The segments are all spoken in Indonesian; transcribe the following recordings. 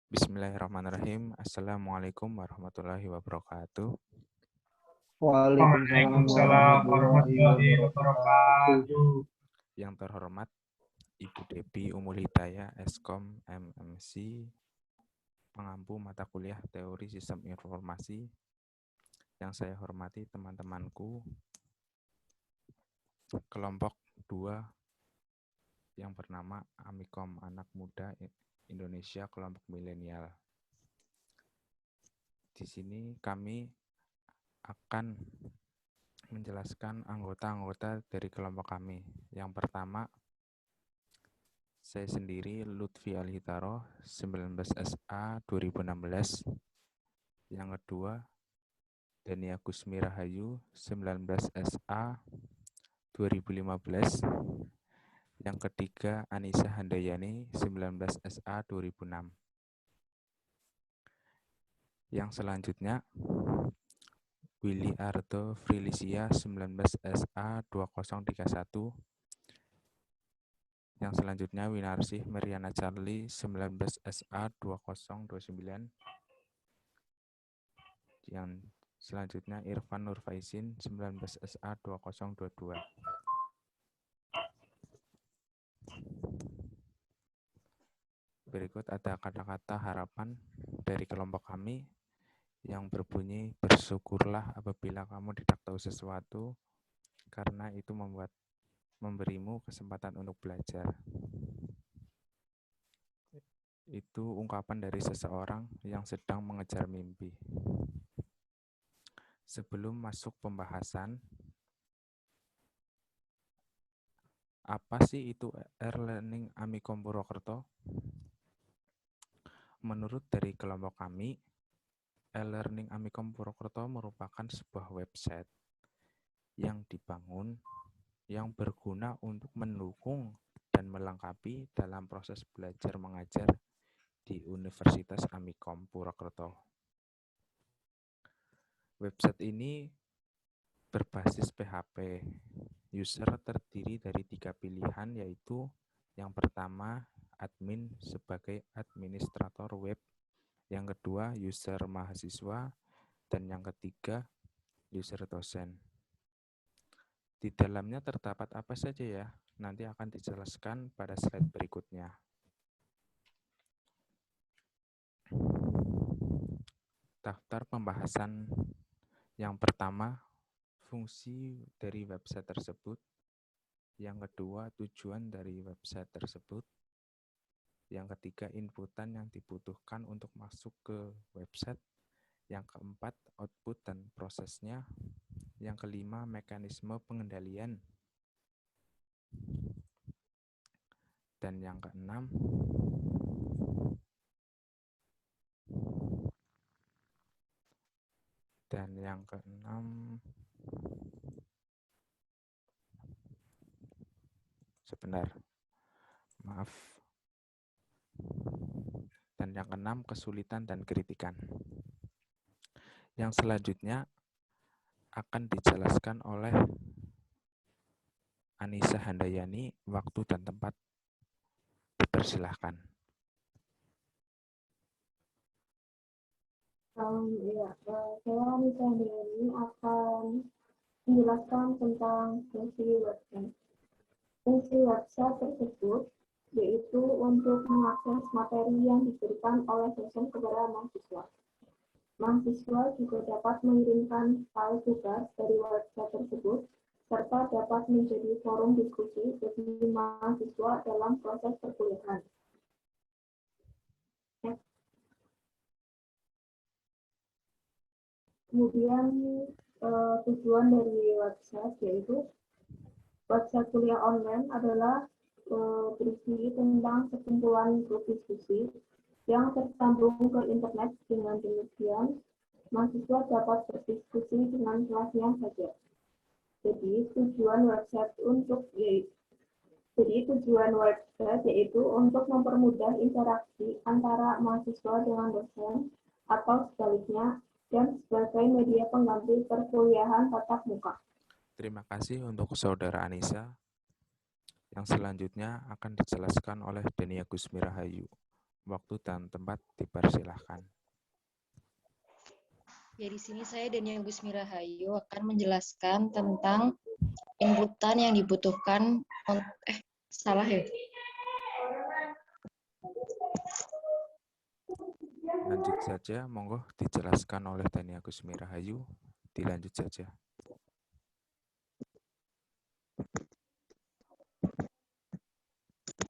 Bismillahirrahmanirrahim. Assalamualaikum warahmatullahi wabarakatuh. Waalaikumsalam Waalaikumsalam warahmatullahi warahmatullahi wabarakatuh. wabarakatuh. Yang terhormat Ibu Depi Umul Hidayah, Eskom MMC, pengampu mata kuliah Teori Sistem Informasi. Yang saya hormati teman-temanku, kelompok 2 yang bernama Amikom Anak Muda Indonesia Kelompok Milenial. Di sini kami akan menjelaskan anggota-anggota dari kelompok kami. Yang pertama, saya sendiri Lutfi Alhitaro, 19SA 2016. Yang kedua, Dania Gusmi Rahayu, 19SA 2015. Yang ketiga, Anissa Handayani, 19SA 2006. Yang selanjutnya, Willy Ardo Frilisia, 19SA 2031. Yang selanjutnya, Winarsih Meriana Charlie, 19SA 2029. Yang selanjutnya, Irfan Nurfaisin, 19SA 2022. Berikut ada kata-kata harapan dari kelompok kami yang berbunyi, bersyukurlah apabila kamu tidak tahu sesuatu, karena itu memberimu kesempatan untuk belajar. Itu ungkapan dari seseorang yang sedang mengejar mimpi. Sebelum masuk pembahasan, apa sih itu e-learning Amikom Purwokerto? Menurut dari kelompok kami, e-learning Amikom Purwokerto merupakan sebuah website yang dibangun yang berguna untuk mendukung dan melengkapi dalam proses belajar mengajar di Universitas Amikom Purwokerto. Website ini berbasis PHP. User terdiri dari 3 pilihan, yaitu yang pertama, admin sebagai administrator web. Yang kedua, user mahasiswa. Dan yang ketiga, user dosen. Di dalamnya terdapat apa saja ya? Nanti akan dijelaskan pada slide berikutnya. Daftar pembahasan yang pertama, fungsi dari website tersebut. Yang kedua, tujuan dari website tersebut. Yang ketiga, inputan yang dibutuhkan untuk masuk ke website. Yang keempat, output dan prosesnya. Yang kelima, mekanisme pengendalian. Dan yang keenam, Dan yang keenam, kesulitan dan kritikan. Yang selanjutnya akan dijelaskan oleh Anissa Handayani. Waktu dan tempat dipersilahkan. Saya Anissa Handayani akan menjelaskan tentang fungsi website. Fungsi website tersebut yaitu untuk mengakses materi yang diberikan oleh dosen kepada mahasiswa. Mahasiswa juga dapat mengirimkan file tugas dari website tersebut, serta dapat menjadi forum diskusi bagi mahasiswa dalam proses perkuliahan. Kemudian tujuan dari website yaitu website kuliah online adalah berisi tentang sekumpulan grup diskusi yang tersambung ke internet. Dengan demikian, mahasiswa dapat berdiskusi dengan kelasnya saja. Jadi tujuan website yaitu untuk mempermudah interaksi antara mahasiswa dengan dosen atau sebaliknya, dan sebagai media pengganti perkuliahan tatap muka. Terima kasih untuk Saudara Anissa. Yang selanjutnya akan dijelaskan oleh Dania Gusmi Rahayu. Waktu dan tempat dipersilahkan. Ya, di sini saya Dania Gusmira Hayu akan menjelaskan tentang inputan yang dibutuhkan. Salah ya? Lanjut saja, monggo dijelaskan oleh Dania Gusmira Hayu. Dilanjut saja.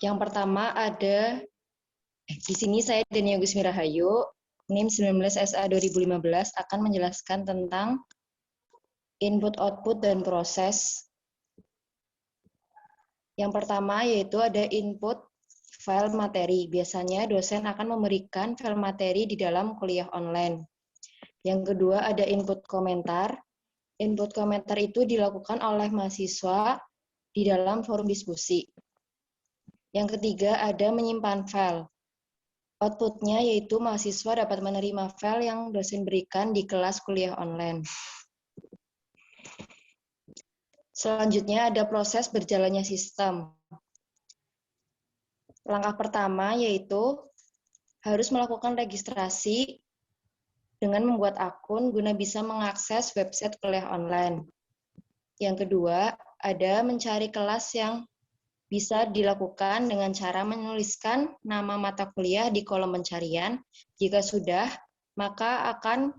Yang pertama ada, di sini saya Dania Gusmira Hayu, NIM 19SA 2015 akan menjelaskan tentang input, output, dan proses. Yang pertama yaitu ada input file materi. Biasanya dosen akan memberikan file materi di dalam kuliah online. Yang kedua ada input komentar. Input komentar itu dilakukan oleh mahasiswa di dalam forum diskusi. Yang ketiga ada menyimpan file. Outputnya yaitu mahasiswa dapat menerima file yang dosen berikan di kelas kuliah online. Selanjutnya ada proses berjalannya sistem. Langkah pertama yaitu harus melakukan registrasi dengan membuat akun guna bisa mengakses website kuliah online. Yang kedua, ada mencari kelas yang bisa dilakukan dengan cara menuliskan nama mata kuliah di kolom pencarian. Jika sudah, maka akan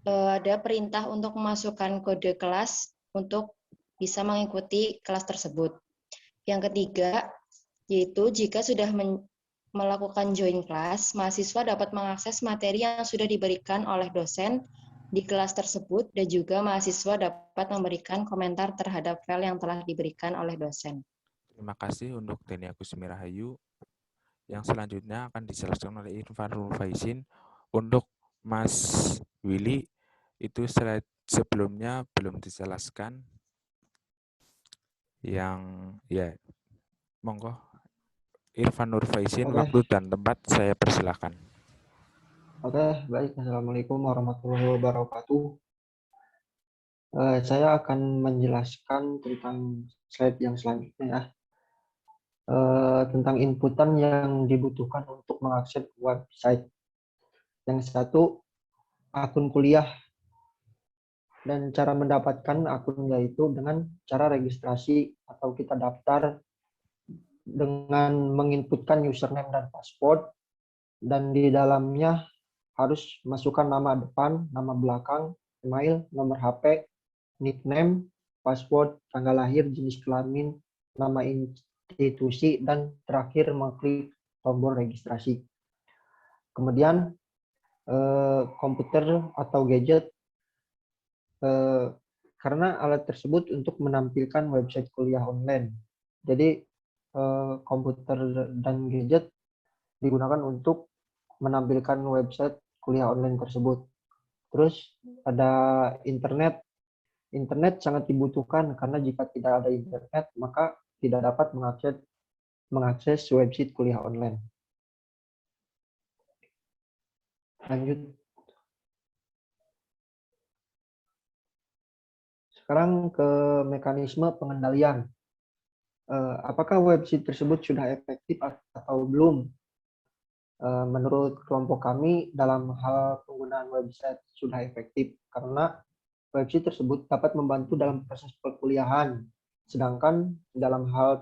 ada perintah untuk memasukkan kode kelas untuk bisa mengikuti kelas tersebut. Yang ketiga, yaitu jika sudah melakukan join class, mahasiswa dapat mengakses materi yang sudah diberikan oleh dosen di kelas tersebut dan juga mahasiswa dapat memberikan komentar terhadap file yang telah diberikan oleh dosen. Terima kasih untuk Dania Gusmira Hayu. Yang selanjutnya akan dijelaskan oleh Irfanul Faizin. Untuk Mas Willy, itu slide sebelumnya belum dijelaskan. Yang ya, monggo Irfanul Faizin, waktu dan tempat saya persilahkan. Oke, baik. Assalamualaikum warahmatullahi wabarakatuh. Saya akan menjelaskan tentang slide yang selanjutnya ya. Tentang inputan yang dibutuhkan untuk mengakses website. Yang satu, akun kuliah. Dan cara mendapatkan akun yaitu dengan cara registrasi atau kita daftar dengan menginputkan username dan password. Dan di dalamnya harus masukkan nama depan, nama belakang, email, nomor HP, nickname, password, tanggal lahir, jenis kelamin, nama institusi, dan terakhir mengklik tombol registrasi. Kemudian komputer atau gadget, karena alat tersebut untuk menampilkan website kuliah online. Jadi komputer dan gadget digunakan untuk menampilkan website kuliah online tersebut. Terus ada internet. Internet sangat dibutuhkan karena jika tidak ada internet maka tidak dapat mengakses website kuliah online. Lanjut. Sekarang ke mekanisme pengendalian. Apakah website tersebut sudah efektif atau belum? Menurut kelompok kami, dalam hal penggunaan website sudah efektif karena website tersebut dapat membantu dalam proses perkuliahan. Sedangkan dalam hal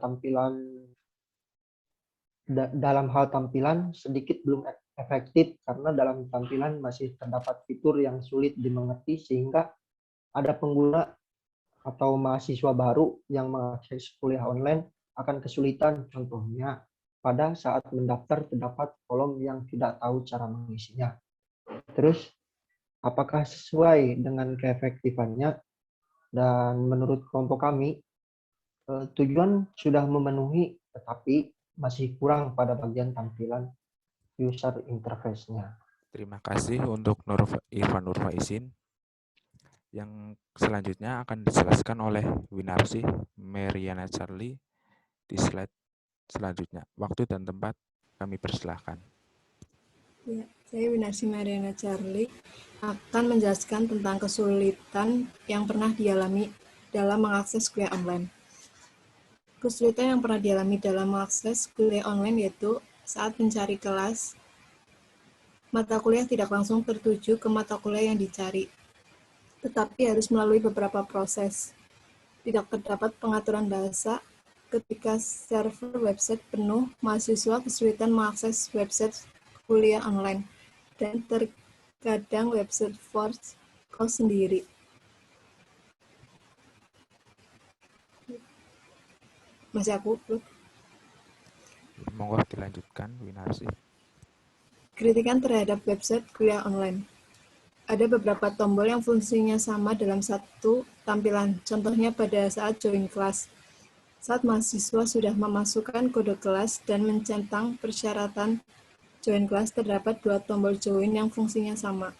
tampilan sedikit belum efektif karena dalam tampilan masih terdapat fitur yang sulit dimengerti sehingga ada pengguna atau mahasiswa baru yang mengakses kuliah online akan kesulitan. Contohnya pada saat mendaftar terdapat kolom yang tidak tahu cara mengisinya. Terus apakah sesuai dengan keefektifannya? Dan menurut kelompok kami, tujuan sudah memenuhi, tetapi masih kurang pada bagian tampilan user interface-nya. Terima kasih untuk Irfanul Faizin. Yang selanjutnya akan dijelaskan oleh Winarsi Meriana Charlie di slide selanjutnya. Waktu dan tempat kami persilahkan. Ya, saya Winarsi Mariana Charlie akan menjelaskan tentang kesulitan yang pernah dialami dalam mengakses kuliah online. Kesulitan yang pernah dialami dalam mengakses kuliah online yaitu saat mencari kelas, mata kuliah tidak langsung tertuju ke mata kuliah yang dicari, tetapi harus melalui beberapa proses. Tidak terdapat pengaturan bahasa ketika server website penuh, mahasiswa kesulitan mengakses website kuliah online, dan terkadang website force kau sendiri. Masih aku, Bro? Monggo dilanjutkan, Winarsi. Kritikan terhadap website kuliah online. Ada beberapa tombol yang fungsinya sama dalam satu tampilan. Contohnya pada saat join kelas. Saat mahasiswa sudah memasukkan kode kelas dan mencentang persyaratan join kelas, terdapat 2 tombol join yang fungsinya sama.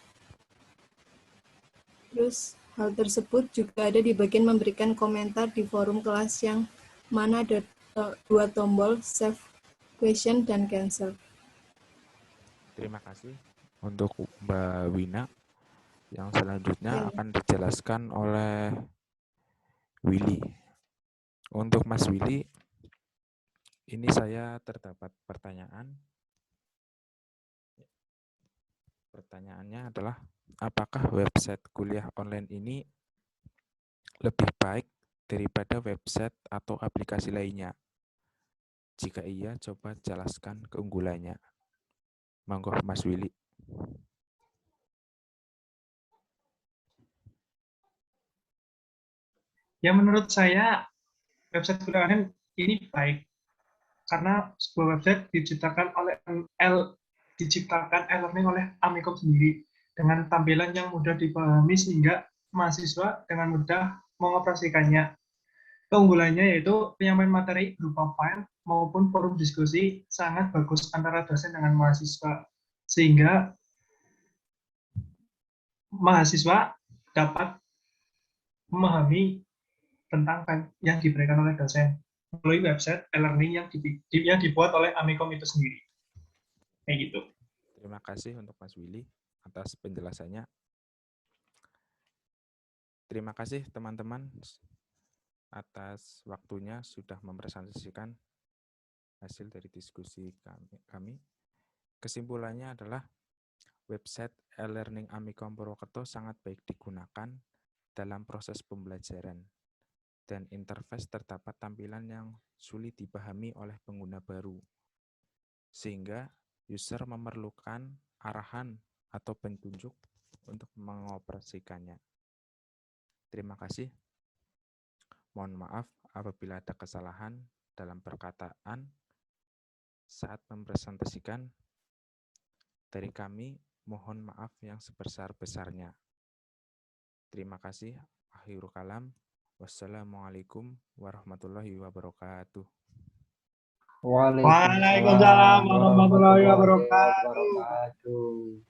Terus, hal tersebut juga ada di bagian memberikan komentar di forum kelas yang mana ada 2 tombol save question dan cancel. Terima kasih untuk Mbak Wina. Yang selanjutnya akan dijelaskan oleh Willy. Untuk Mas Willy, ini saya terdapat pertanyaan. Pertanyaannya adalah, apakah website kuliah online ini lebih baik daripada website atau aplikasi lainnya? Jika iya, coba jelaskan keunggulannya. Monggo Mas Willy. Ya, menurut saya website kuliah online ini baik karena sebuah website diciptakan e-learning oleh Amikom sendiri dengan tampilan yang mudah dipahami sehingga mahasiswa dengan mudah mengoperasikannya. Keunggulannya yaitu penyampaian materi berupa file maupun forum diskusi sangat bagus antara dosen dengan mahasiswa, sehingga mahasiswa dapat memahami tentang yang diberikan oleh dosen melalui website e-learning yang dibuat oleh Amikom itu sendiri. Kayak gitu. Terima kasih untuk Mas Willy atas penjelasannya. Terima kasih teman-teman atas waktunya sudah mempresentasikan hasil dari diskusi kami. Kesimpulannya adalah website e-learning Amikom Purwokerto sangat baik digunakan dalam proses pembelajaran dan interface terdapat tampilan yang sulit dipahami oleh pengguna baru, sehingga user memerlukan arahan atau petunjuk untuk mengoperasikannya. Terima kasih. Mohon maaf apabila ada kesalahan dalam perkataan saat mempresentasikan. Dari kami, mohon maaf yang sebesar-besarnya. Terima kasih. Akhirul kalam. Wassalamualaikum warahmatullahi wabarakatuh. Waalaikumsalam warahmatullahi wabarakatuh.